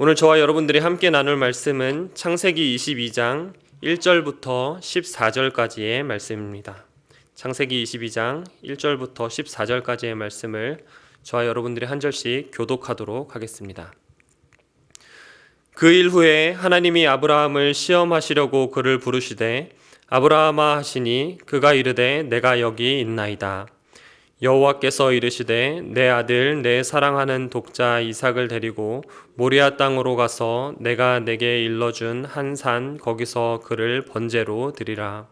오늘 저와 여러분들이 함께 나눌 말씀은 창세기 22장 1절부터 14절까지의 말씀입니다. 창세기 22장 1절부터 14절까지의 말씀을 저와 여러분들이 한 절씩 교독하도록 하겠습니다. 그 일 후에 하나님이 아브라함을 시험하시려고 그를 부르시되 아브라함아 하시니 그가 이르되 내가 여기 있나이다. 여호와께서 이르시되 내 아들 내 사랑하는 독자 이삭을 데리고 모리아 땅으로 가서 내가 내게 일러준 한 산 거기서 그를 번제로 드리라.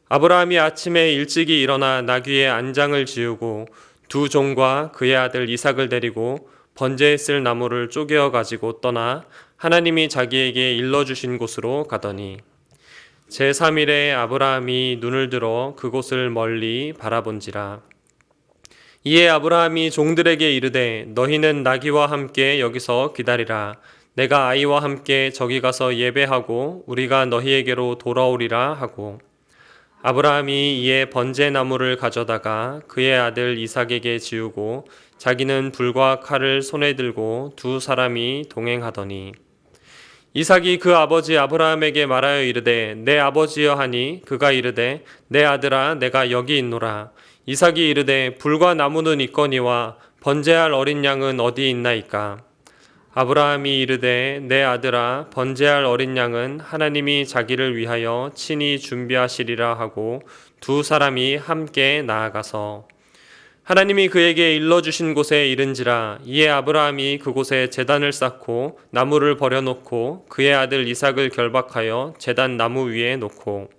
아브라함이 아침에 일찍이 일어나 나귀의 안장을 지우고 두 종과 그의 아들 이삭을 데리고 번제에 쓸 나무를 쪼개어 가지고 떠나 하나님이 자기에게 일러주신 곳으로 가더니 제3일에 아브라함이 눈을 들어 그곳을 멀리 바라본지라. 이에 아브라함이 종들에게 이르되 너희는 나귀와 함께 여기서 기다리라. 내가 아이와 함께 저기 가서 예배하고 우리가 너희에게로 돌아오리라 하고 아브라함이 이에 번제나무를 가져다가 그의 아들 이삭에게 지우고 자기는 불과 칼을 손에 들고 두 사람이 동행하더니 이삭이 그 아버지 아브라함에게 말하여 이르되 내 아버지여 하니 그가 이르되 내 아들아 내가 여기 있노라. 이삭이 이르되 불과 나무는 있거니와 번제할 어린 양은 어디 있나이까? 아브라함이 이르되 내 아들아 번제할 어린 양은 하나님이 자기를 위하여 친히 준비하시리라 하고 두 사람이 함께 나아가서 하나님이 그에게 일러주신 곳에 이른지라. 이에 아브라함이 그곳에 제단을 쌓고 나무를 버려놓고 그의 아들 이삭을 결박하여 제단 나무 위에 놓고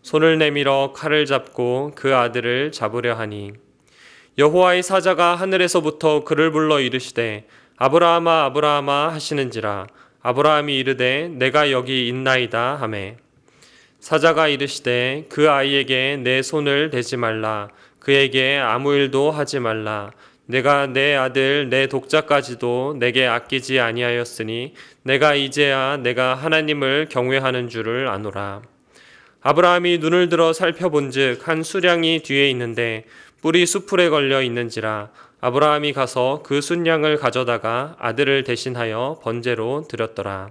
손을 내밀어 칼을 잡고 그 아들을 잡으려 하니 여호와의 사자가 하늘에서부터 그를 불러 이르시되 아브라함아 아브라함아 하시는지라. 아브라함이 이르되 내가 여기 있나이다 하매 사자가 이르시되 그 아이에게 내 손을 대지 말라. 그에게 아무 일도 하지 말라. 내가 내 아들 내 독자까지도 내게 아끼지 아니하였으니 내가 이제야 내가 하나님을 경외하는 줄을 아노라. 아브라함이 눈을 들어 살펴본즉 한 수량이 뒤에 있는데 뿔이 수풀에 걸려 있는지라. 아브라함이 가서 그 순양을 가져다가 아들을 대신하여 번제로 드렸더라.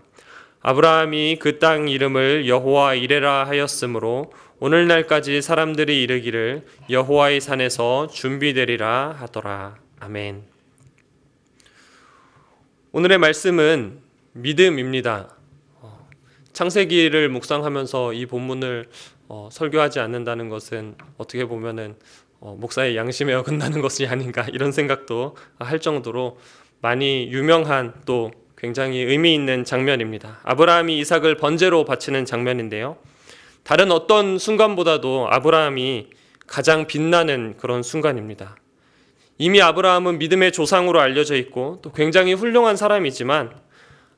아브라함이 그 땅 이름을 여호와 이레라 하였으므로 오늘날까지 사람들이 이르기를 여호와의 산에서 준비되리라 하더라. 아멘. 오늘의 말씀은 믿음입니다. 창세기를 묵상하면서 이 본문을 설교하지 않는다는 것은 어떻게 보면은 목사의 양심에 어긋나는 것이 아닌가 이런 생각도 할 정도로 많이 유명한 또 굉장히 의미 있는 장면입니다. 아브라함이 이삭을 번제로 바치는 장면인데요. 다른 어떤 순간보다도 아브라함이 가장 빛나는 그런 순간입니다. 이미 아브라함은 믿음의 조상으로 알려져 있고 또 굉장히 훌륭한 사람이지만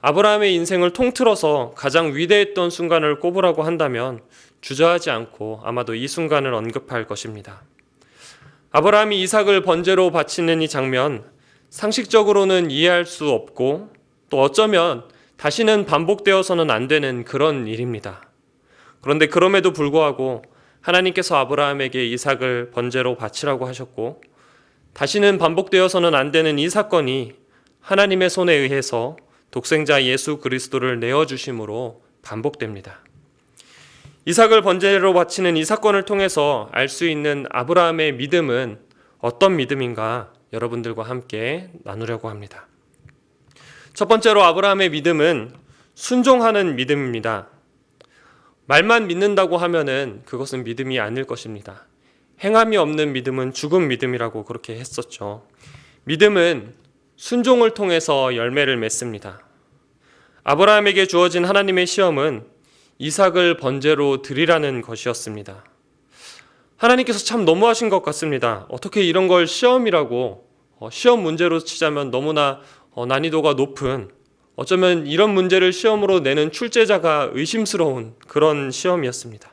아브라함의 인생을 통틀어서 가장 위대했던 순간을 꼽으라고 한다면 주저하지 않고 아마도 이 순간을 언급할 것입니다. 아브라함이 이삭을 번제로 바치는 이 장면, 상식적으로는 이해할 수 없고 또 어쩌면 다시는 반복되어서는 안 되는 그런 일입니다. 그런데 그럼에도 불구하고 하나님께서 아브라함에게 이삭을 번제로 바치라고 하셨고 다시는 반복되어서는 안 되는 이 사건이 하나님의 손에 의해서 독생자 예수 그리스도를 내어주심으로 반복됩니다. 이삭을 번제로 바치는 이 사건을 통해서 알 수 있는 아브라함의 믿음은 어떤 믿음인가 여러분들과 함께 나누려고 합니다. 첫 번째로 아브라함의 믿음은 순종하는 믿음입니다. 말만 믿는다고 하면은 그것은 믿음이 아닐 것입니다. 행함이 없는 믿음은 죽은 믿음이라고 그렇게 했었죠. 믿음은 순종을 통해서 열매를 맺습니다. 아브라함에게 주어진 하나님의 시험은 이삭을 번제로 드리라는 것이었습니다. 하나님께서 참 너무하신 것 같습니다. 어떻게 이런 걸 시험이라고, 시험 문제로 치자면 너무나 난이도가 높은, 어쩌면 이런 문제를 시험으로 내는 출제자가 의심스러운 그런 시험이었습니다.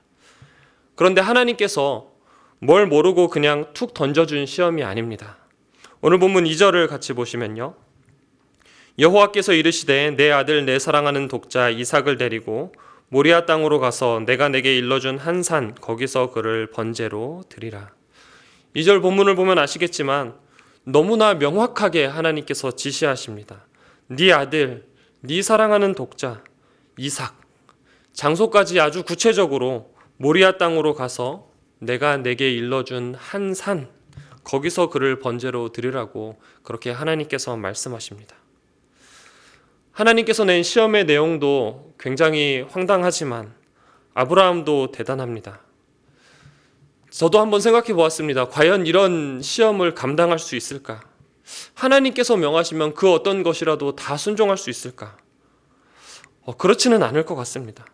그런데 하나님께서 뭘 모르고 그냥 툭 던져준 시험이 아닙니다. 오늘 본문 2절을 같이 보시면요. 여호와께서 이르시되 내 아들 내 사랑하는 독자 이삭을 데리고 모리아 땅으로 가서 내가 내게 일러준 한 산 거기서 그를 번제로 드리라. 2절 본문을 보면 아시겠지만 너무나 명확하게 하나님께서 지시하십니다. 네 아들, 네 사랑하는 독자 이삭, 장소까지 아주 구체적으로 모리아 땅으로 가서 내가 내게 일러준 한 산, 거기서 그를 번제로 드리라고 그렇게 하나님께서 말씀하십니다. 하나님께서 낸 시험의 내용도 굉장히 황당하지만 아브라함도 대단합니다. 저도 한번 생각해 보았습니다. 과연 이런 시험을 감당할 수 있을까? 하나님께서 명하시면 그 어떤 것이라도 다 순종할 수 있을까? 그렇지는 않을 것 같습니다.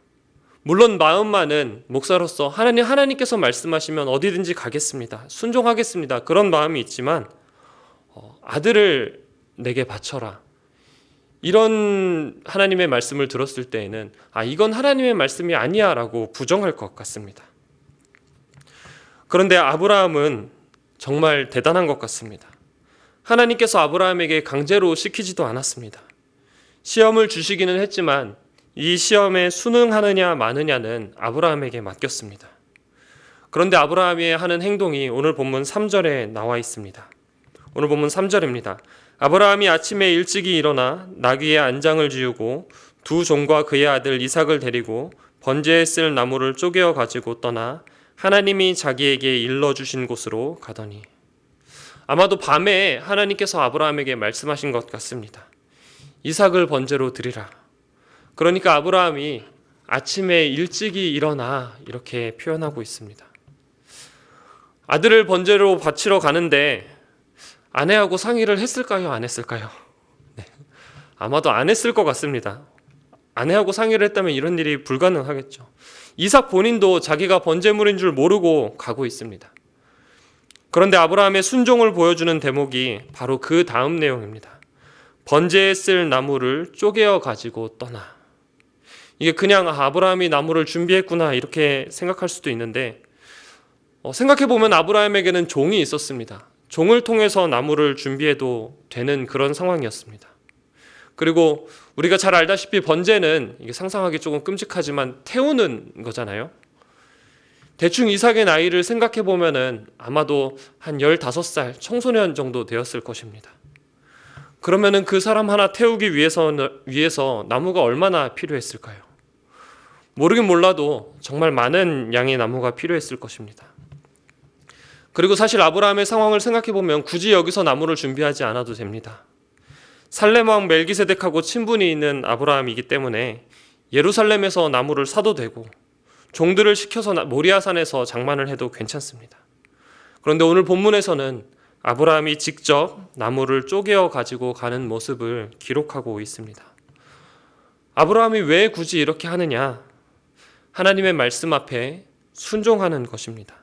물론 마음만은 목사로서 하나님께서 말씀하시면 어디든지 가겠습니다. 순종하겠습니다. 그런 마음이 있지만 아들을 내게 바쳐라. 이런 하나님의 말씀을 들었을 때에는 이건 하나님의 말씀이 아니야 라고 부정할 것 같습니다. 그런데 아브라함은 정말 대단한 것 같습니다. 하나님께서 아브라함에게 강제로 시키지도 않았습니다. 시험을 주시기는 했지만 이 시험에 순응하느냐 마느냐는 아브라함에게 맡겼습니다. 그런데 아브라함이 하는 행동이 오늘 본문 3절에 나와 있습니다. 오늘 본문 3절입니다. 아브라함이 아침에 일찍이 일어나 나귀의 안장을 지우고 두 종과 그의 아들 이삭을 데리고 번제에 쓸 나무를 쪼개어 가지고 떠나 하나님이 자기에게 일러주신 곳으로 가더니, 아마도 밤에 하나님께서 아브라함에게 말씀하신 것 같습니다. 이삭을 번제로 드리라. 그러니까 아브라함이 아침에 일찍이 일어나 이렇게 표현하고 있습니다. 아들을 번제로 바치러 가는데 아내하고 상의를 했을까요? 안 했을까요? 네. 아마도 안 했을 것 같습니다. 아내하고 상의를 했다면 이런 일이 불가능하겠죠. 이삭 본인도 자기가 번제물인 줄 모르고 가고 있습니다. 그런데 아브라함의 순종을 보여주는 대목이 바로 그 다음 내용입니다. 번제에 쓸 나무를 쪼개어 가지고 떠나. 이게 그냥 아브라함이 나무를 준비했구나 이렇게 생각할 수도 있는데, 생각해보면 아브라함에게는 종이 있었습니다. 종을 통해서 나무를 준비해도 되는 그런 상황이었습니다. 그리고 우리가 잘 알다시피 번제는 이게 상상하기 조금 끔찍하지만 태우는 거잖아요. 대충 이삭의 나이를 생각해 보면은 아마도 한 15살 청소년 정도 되었을 것입니다. 그러면은 그 사람 하나 태우기 위해서 나무가 얼마나 필요했을까요? 모르긴 몰라도 정말 많은 양의 나무가 필요했을 것입니다. 그리고 사실 아브라함의 상황을 생각해 보면 굳이 여기서 나무를 준비하지 않아도 됩니다. 살렘 왕 멜기세덱하고 친분이 있는 아브라함이기 때문에 예루살렘에서 나무를 사도 되고 종들을 시켜서 모리아산에서 장만을 해도 괜찮습니다. 그런데 오늘 본문에서는 아브라함이 직접 나무를 쪼개어 가지고 가는 모습을 기록하고 있습니다. 아브라함이 왜 굳이 이렇게 하느냐? 하나님의 말씀 앞에 순종하는 것입니다.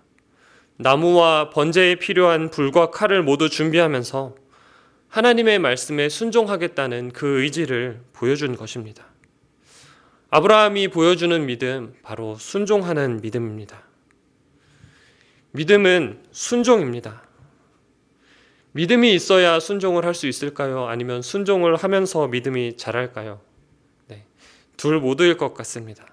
나무와 번제에 필요한 불과 칼을 모두 준비하면서 하나님의 말씀에 순종하겠다는 그 의지를 보여준 것입니다. 아브라함이 보여주는 믿음, 바로 순종하는 믿음입니다. 믿음은 순종입니다. 믿음이 있어야 순종을 할 수 있을까요? 아니면 순종을 하면서 믿음이 자랄까요? 네, 둘 모두일 것 같습니다.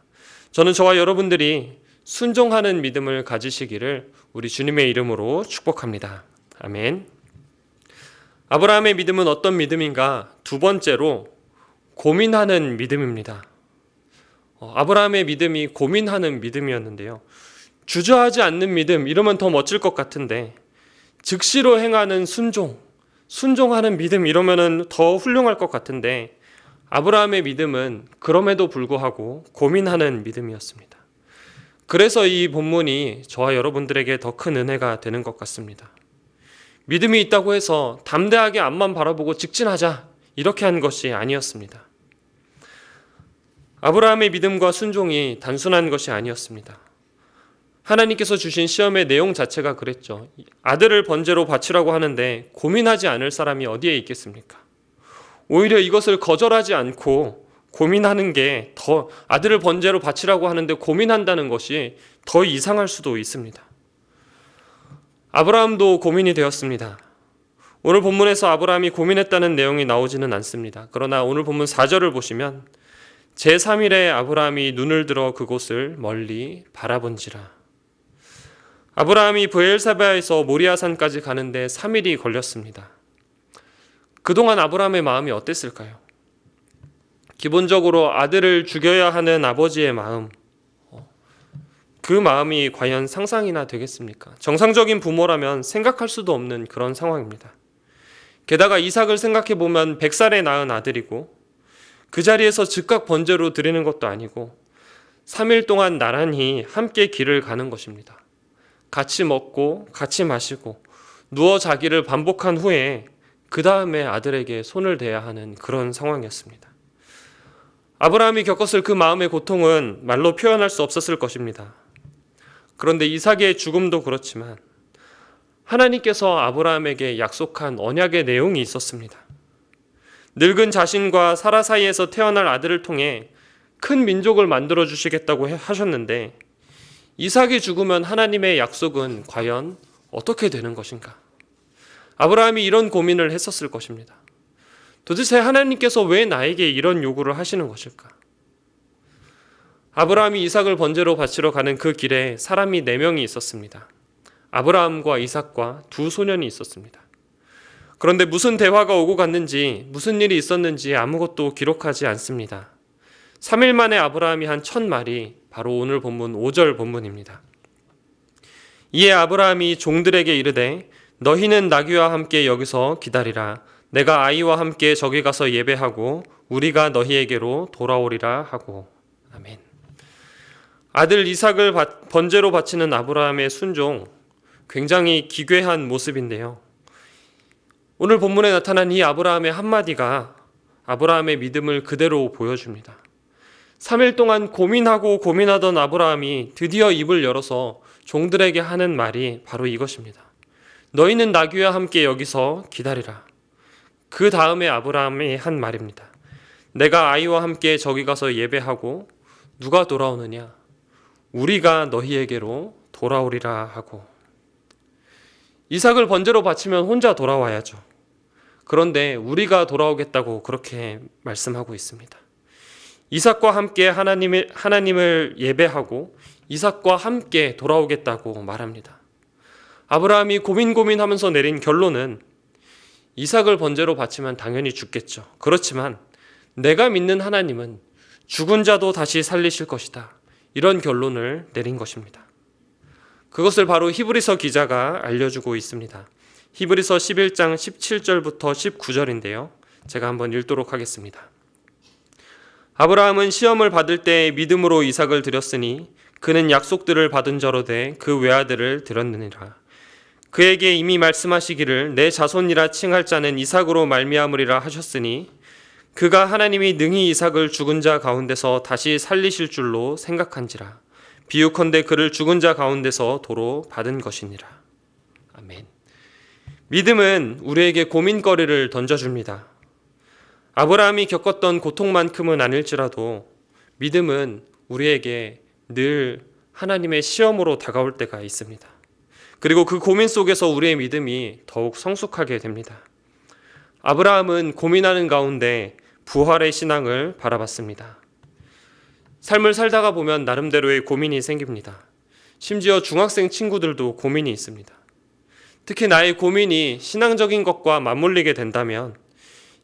저는 저와 여러분들이 순종하는 믿음을 가지시기를 우리 주님의 이름으로 축복합니다. 아멘. 아브라함의 믿음은 어떤 믿음인가? 두 번째로 고민하는 믿음입니다. 아브라함의 믿음이 고민하는 믿음이었는데요. 주저하지 않는 믿음, 이러면 더 멋질 것 같은데 즉시로 행하는 순종하는 믿음 이러면 더 훌륭할 것 같은데 아브라함의 믿음은 그럼에도 불구하고 고민하는 믿음이었습니다. 그래서 이 본문이 저와 여러분들에게 더 큰 은혜가 되는 것 같습니다. 믿음이 있다고 해서 담대하게 앞만 바라보고 직진하자 이렇게 한 것이 아니었습니다. 아브라함의 믿음과 순종이 단순한 것이 아니었습니다. 하나님께서 주신 시험의 내용 자체가 그랬죠. 아들을 번제로 바치라고 하는데 고민하지 않을 사람이 어디에 있겠습니까? 오히려 이것을 거절하지 않고 고민하는 게 더, 아들을 번제로 바치라고 하는데 고민한다는 것이 더 이상할 수도 있습니다. 아브라함도 고민이 되었습니다. 오늘 본문에서 아브라함이 고민했다는 내용이 나오지는 않습니다. 그러나 오늘 본문 4절을 보시면 제3일에 아브라함이 눈을 들어 그곳을 멀리 바라본지라. 아브라함이 브엘사바에서 모리아산까지 가는데 3일이 걸렸습니다. 그동안 아브라함의 마음이 어땠을까요? 기본적으로 아들을 죽여야 하는 아버지의 마음, 그 마음이 과연 상상이나 되겠습니까? 정상적인 부모라면 생각할 수도 없는 그런 상황입니다. 게다가 이삭을 생각해 보면 100살에 낳은 아들이고 그 자리에서 즉각 번제로 드리는 것도 아니고 3일 동안 나란히 함께 길을 가는 것입니다. 같이 먹고 같이 마시고 누워 자기를 반복한 후에 그 다음에 아들에게 손을 대야 하는 그런 상황이었습니다. 아브라함이 겪었을 그 마음의 고통은 말로 표현할 수 없었을 것입니다. 그런데 이삭의 죽음도 그렇지만 하나님께서 아브라함에게 약속한 언약의 내용이 있었습니다. 늙은 자신과 사라 사이에서 태어날 아들을 통해 큰 민족을 만들어 주시겠다고 하셨는데 이삭이 죽으면 하나님의 약속은 과연 어떻게 되는 것인가? 아브라함이 이런 고민을 했었을 것입니다. 도대체 하나님께서 왜 나에게 이런 요구를 하시는 것일까? 아브라함이 이삭을 번제로 바치러 가는 그 길에 사람이 4명이 있었습니다. 아브라함과 이삭과 2 소년이 있었습니다. 그런데 무슨 대화가 오고 갔는지, 무슨 일이 있었는지 아무것도 기록하지 않습니다. 3일 만에 아브라함이 한 1000마리, 바로 오늘 본문 5절 본문입니다. 이에 아브라함이 종들에게 이르되 너희는 나귀와 함께 여기서 기다리라. 내가 아이와 함께 저기 가서 예배하고 우리가 너희에게로 돌아오리라 하고. 아멘. 아들 이삭을 번제로 바치는 아브라함의 순종, 굉장히 기괴한 모습인데요. 오늘 본문에 나타난 이 아브라함의 한마디가 아브라함의 믿음을 그대로 보여줍니다. 3일 동안 고민하고 고민하던 아브라함이 드디어 입을 열어서 종들에게 하는 말이 바로 이것입니다. 너희는 나귀와 함께 여기서 기다리라. 그 다음에 아브라함이 한 말입니다. 내가 아이와 함께 저기 가서 예배하고 누가 돌아오느냐? 우리가 너희에게로 돌아오리라 하고. 이삭을 번제로 바치면 혼자 돌아와야죠. 그런데 우리가 돌아오겠다고 그렇게 말씀하고 있습니다. 이삭과 함께 하나님을 예배하고 이삭과 함께 돌아오겠다고 말합니다. 아브라함이 고민하면서 내린 결론은 이삭을 번제로 바치면 당연히 죽겠죠. 그렇지만 내가 믿는 하나님은 죽은 자도 다시 살리실 것이다. 이런 결론을 내린 것입니다. 그것을 바로 히브리서 기자가 알려주고 있습니다. 히브리서 11장 17절부터 19절인데요. 제가 한번 읽도록 하겠습니다. 아브라함은 시험을 받을 때 믿음으로 이삭을 드렸으니 그는 약속들을 받은 자로되 그 외아들을 드렸느니라. 그에게 이미 말씀하시기를 내 자손이라 칭할 자는 이삭으로 말미암으리라 하셨으니 그가 하나님이 능히 이삭을 죽은 자 가운데서 다시 살리실 줄로 생각한지라. 비유컨대 그를 죽은 자 가운데서 도로 받은 것이니라. 아멘. 믿음은 우리에게 고민거리를 던져줍니다. 아브라함이 겪었던 고통만큼은 아닐지라도 믿음은 우리에게 늘 하나님의 시험으로 다가올 때가 있습니다. 그리고 그 고민 속에서 우리의 믿음이 더욱 성숙하게 됩니다. 아브라함은 고민하는 가운데 부활의 신앙을 바라봤습니다. 삶을 살다가 보면 나름대로의 고민이 생깁니다. 심지어 중학생 친구들도 고민이 있습니다. 특히 나의 고민이 신앙적인 것과 맞물리게 된다면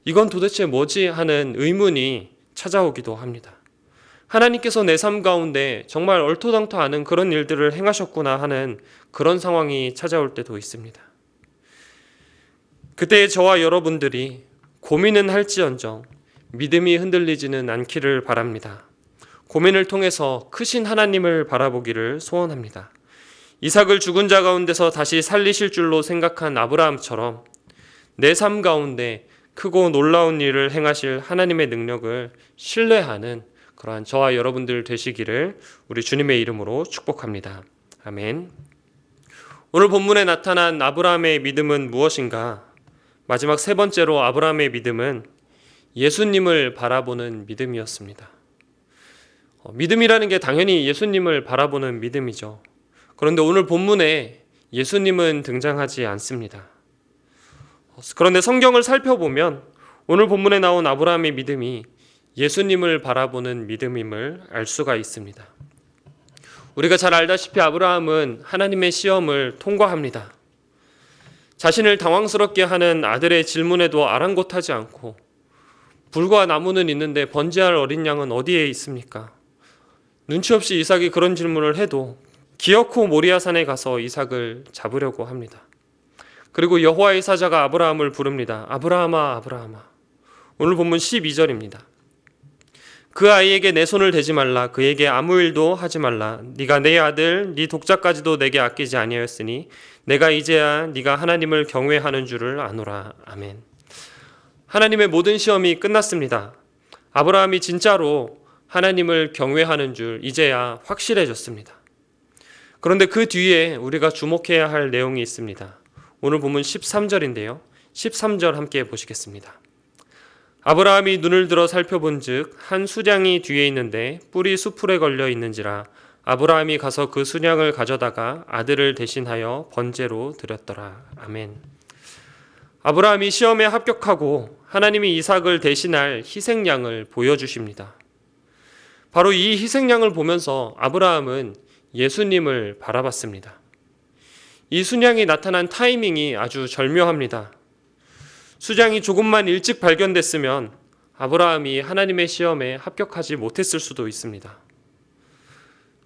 이건 도대체 뭐지 하는 의문이 찾아오기도 합니다. 하나님께서 내 삶 가운데 정말 얼토당토 않은 그런 일들을 행하셨구나 하는 그런 상황이 찾아올 때도 있습니다. 그때 저와 여러분들이 고민은 할지언정 믿음이 흔들리지는 않기를 바랍니다. 고민을 통해서 크신 하나님을 바라보기를 소원합니다. 이삭을 죽은 자 가운데서 다시 살리실 줄로 생각한 아브라함처럼 내 삶 가운데 크고 놀라운 일을 행하실 하나님의 능력을 신뢰하는 그러한 저와 여러분들 되시기를 우리 주님의 이름으로 축복합니다. 아멘. 오늘 본문에 나타난 아브라함의 믿음은 무엇인가? 마지막 3번째로 아브라함의 믿음은 예수님을 바라보는 믿음이었습니다. 믿음이라는 게 당연히 예수님을 바라보는 믿음이죠. 그런데 오늘 본문에 예수님은 등장하지 않습니다. 그런데 성경을 살펴보면 오늘 본문에 나온 아브라함의 믿음이 예수님을 바라보는 믿음임을 알 수가 있습니다. 우리가 잘 알다시피 아브라함은 하나님의 시험을 통과합니다. 자신을 당황스럽게 하는 아들의 질문에도 아랑곳하지 않고 불과 나무는 있는데 번제할 어린 양은 어디에 있습니까? 눈치 없이 이삭이 그런 질문을 해도 기어코 모리아산에 가서 이삭을 잡으려고 합니다. 그리고 여호와의 사자가 아브라함을 부릅니다. 아브라함아, 아브라함아. 오늘 본문 12절입니다. 그 아이에게 내 손을 대지 말라. 그에게 아무 일도 하지 말라. 네가 내 아들, 네 독자까지도 내게 아끼지 아니하였으니 내가 이제야 네가 하나님을 경외하는 줄을 아노라. 아멘. 하나님의 모든 시험이 끝났습니다. 아브라함이 진짜로 하나님을 경외하는 줄 이제야 확실해졌습니다. 그런데 그 뒤에 우리가 주목해야 할 내용이 있습니다. 오늘 본문 13절인데요. 13절 함께 보시겠습니다. 아브라함이 눈을 들어 살펴본즉 한 수량이 뒤에 있는데 뿔이 수풀에 걸려 있는지라 아브라함이 가서 그 수량을 가져다가 아들을 대신하여 번제로 드렸더라. 아멘. 아브라함이 시험에 합격하고 하나님이 이삭을 대신할 희생양을 보여주십니다. 바로 이 희생양을 보면서 아브라함은 예수님을 바라봤습니다. 이 순양이 나타난 타이밍이 아주 절묘합니다. 수량이 조금만 일찍 발견됐으면 아브라함이 하나님의 시험에 합격하지 못했을 수도 있습니다.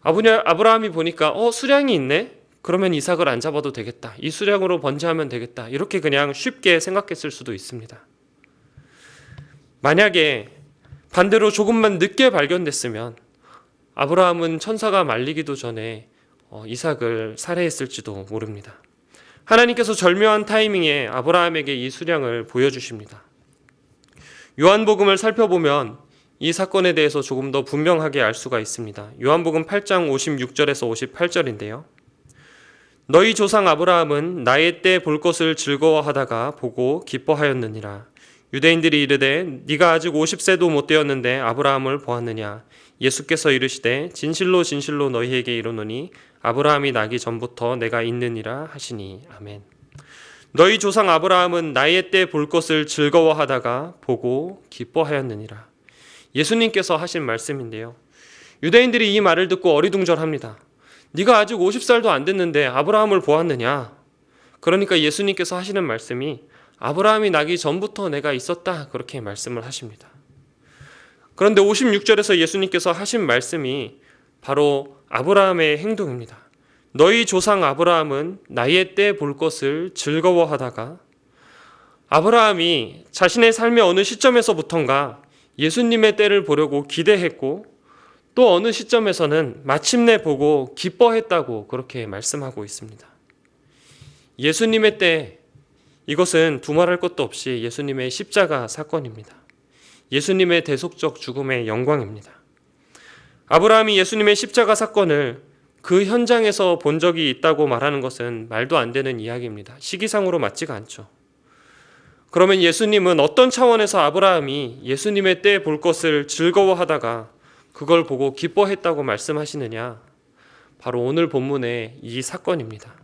아브라함이 보니까 수량이 있네? 그러면 이삭을 안 잡아도 되겠다. 이 수량으로 번제하면 되겠다. 이렇게 그냥 쉽게 생각했을 수도 있습니다. 만약에 반대로 조금만 늦게 발견됐으면 아브라함은 천사가 말리기도 전에 이삭을 살해했을지도 모릅니다. 하나님께서 절묘한 타이밍에 아브라함에게 이 수량을 보여주십니다. 요한복음을 살펴보면 이 사건에 대해서 조금 더 분명하게 알 수가 있습니다. 요한복음 8장 56절에서 58절인데요. 너희 조상 아브라함은 나의 때 볼 것을 즐거워하다가 보고 기뻐하였느니라. 유대인들이 이르되 네가 아직 50세도 못 되었는데 아브라함을 보았느냐. 예수께서 이르시되 진실로 진실로 너희에게 이르노니 아브라함이 나기 전부터 내가 있느니라 하시니. 아멘. 너희 조상 아브라함은 나의 때 볼 것을 즐거워하다가 보고 기뻐하였느니라. 예수님께서 하신 말씀인데요. 유대인들이 이 말을 듣고 어리둥절합니다. 네가 아직 50살도 안 됐는데 아브라함을 보았느냐. 그러니까 예수님께서 하시는 말씀이 아브라함이 나기 전부터 내가 있었다, 그렇게 말씀을 하십니다. 그런데 56절에서 예수님께서 하신 말씀이 바로 아브라함의 행동입니다. 너희 조상 아브라함은 나의 때 볼 것을 즐거워하다가, 아브라함이 자신의 삶의 어느 시점에서부턴가 예수님의 때를 보려고 기대했고 또 어느 시점에서는 마침내 보고 기뻐했다고 그렇게 말씀하고 있습니다. 예수님의 때, 이것은 두말할 것도 없이 예수님의 십자가 사건입니다. 예수님의 대속적 죽음의 영광입니다. 아브라함이 예수님의 십자가 사건을 그 현장에서 본 적이 있다고 말하는 것은 말도 안 되는 이야기입니다. 시기상으로 맞지가 않죠. 그러면 예수님은 어떤 차원에서 아브라함이 예수님의 때 볼 것을 즐거워하다가 그걸 보고 기뻐했다고 말씀하시느냐? 바로 오늘 본문의 이 사건입니다.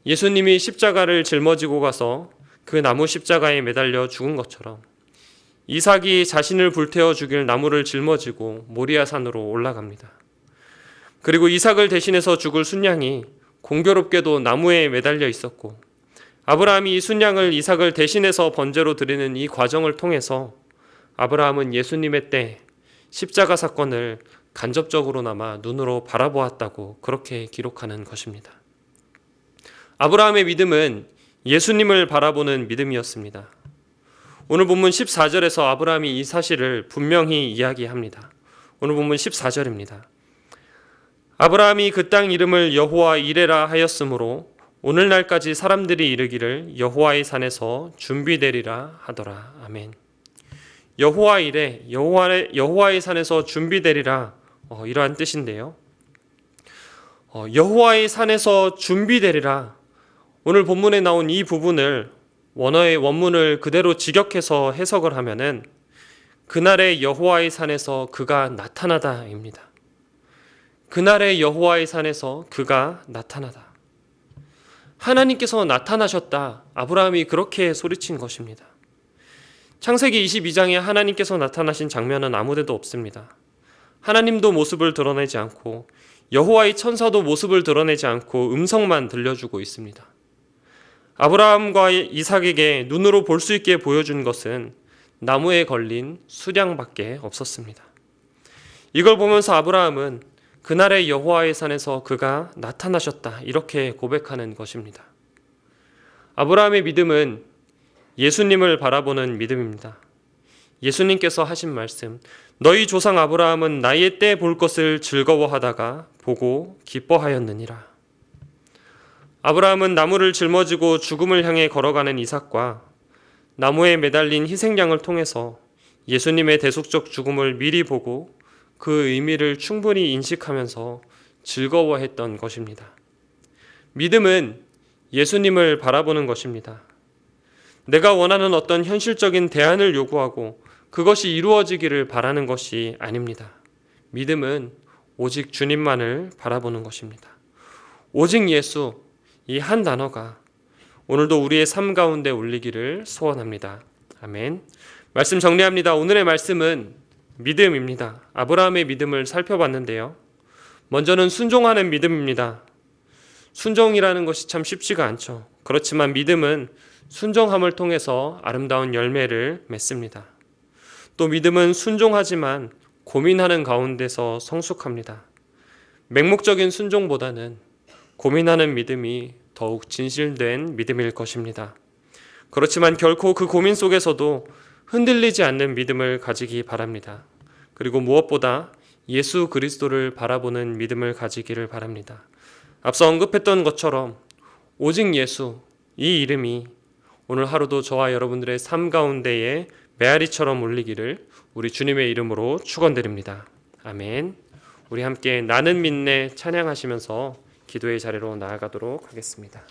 예수님이 십자가를 짊어지고 가서 그 나무 십자가에 매달려 죽은 것처럼 이삭이 자신을 불태워 죽일 나무를 짊어지고 모리아산으로 올라갑니다. 그리고 이삭을 대신해서 죽을 순양이 공교롭게도 나무에 매달려 있었고 아브라함이 이 순양을 이삭을 대신해서 번제로 드리는 이 과정을 통해서 아브라함은 예수님의 때 십자가 사건을 간접적으로나마 눈으로 바라보았다고 그렇게 기록하는 것입니다. 아브라함의 믿음은 예수님을 바라보는 믿음이었습니다. 오늘 본문 14절에서 아브라함이 이 사실을 분명히 이야기합니다. 오늘 본문 14절입니다. 아브라함이 그 땅 이름을 여호와 이레라 하였으므로 오늘날까지 사람들이 이르기를 여호와의 산에서 준비되리라 하더라. 아멘. 여호와 이레, 여호와의 산에서 준비되리라, 이러한 뜻인데요. 여호와의 산에서 준비되리라. 오늘 본문에 나온 이 부분을 원어의 원문을 그대로 직역해서 해석을 하면은 그날의 여호와의 산에서 그가 나타나다입니다. 그날의 여호와의 산에서 그가 나타나다. 하나님께서 나타나셨다. 아브라함이 그렇게 소리친 것입니다. 창세기 22장에 하나님께서 나타나신 장면은 아무데도 없습니다. 하나님도 모습을 드러내지 않고 여호와의 천사도 모습을 드러내지 않고 음성만 들려주고 있습니다. 아브라함과 이삭에게 눈으로 볼 수 있게 보여준 것은 나무에 걸린 수량밖에 없었습니다. 이걸 보면서 아브라함은 그날의 여호와의 산에서 그가 나타나셨다 이렇게 고백하는 것입니다. 아브라함의 믿음은 예수님을 바라보는 믿음입니다. 예수님께서 하신 말씀, 너희 조상 아브라함은 나의 때 볼 것을 즐거워하다가 보고 기뻐하였느니라. 아브라함은 나무를 짊어지고 죽음을 향해 걸어가는 이삭과 나무에 매달린 희생양을 통해서 예수님의 대속적 죽음을 미리 보고 그 의미를 충분히 인식하면서 즐거워했던 것입니다. 믿음은 예수님을 바라보는 것입니다. 내가 원하는 어떤 현실적인 대안을 요구하고 그것이 이루어지기를 바라는 것이 아닙니다. 믿음은 오직 주님만을 바라보는 것입니다. 오직 예수, 이 한 단어가 오늘도 우리의 삶 가운데 울리기를 소원합니다. 아멘. 말씀 정리합니다. 오늘의 말씀은 믿음입니다. 아브라함의 믿음을 살펴봤는데요. 먼저는 순종하는 믿음입니다. 순종이라는 것이 참 쉽지가 않죠. 그렇지만 믿음은 순종함을 통해서 아름다운 열매를 맺습니다. 또 믿음은 순종하지만 고민하는 가운데서 성숙합니다. 맹목적인 순종보다는 고민하는 믿음이 더욱 진실된 믿음일 것입니다. 그렇지만 결코 그 고민 속에서도 흔들리지 않는 믿음을 가지기 바랍니다. 그리고 무엇보다 예수 그리스도를 바라보는 믿음을 가지기를 바랍니다. 앞서 언급했던 것처럼 오직 예수, 이 이름이 오늘 하루도 저와 여러분들의 삶 가운데에 메아리처럼 울리기를 우리 주님의 이름으로 축원드립니다. 아멘. 우리 함께 나는 믿네 찬양하시면서 기도의 자리로 나아가도록 하겠습니다.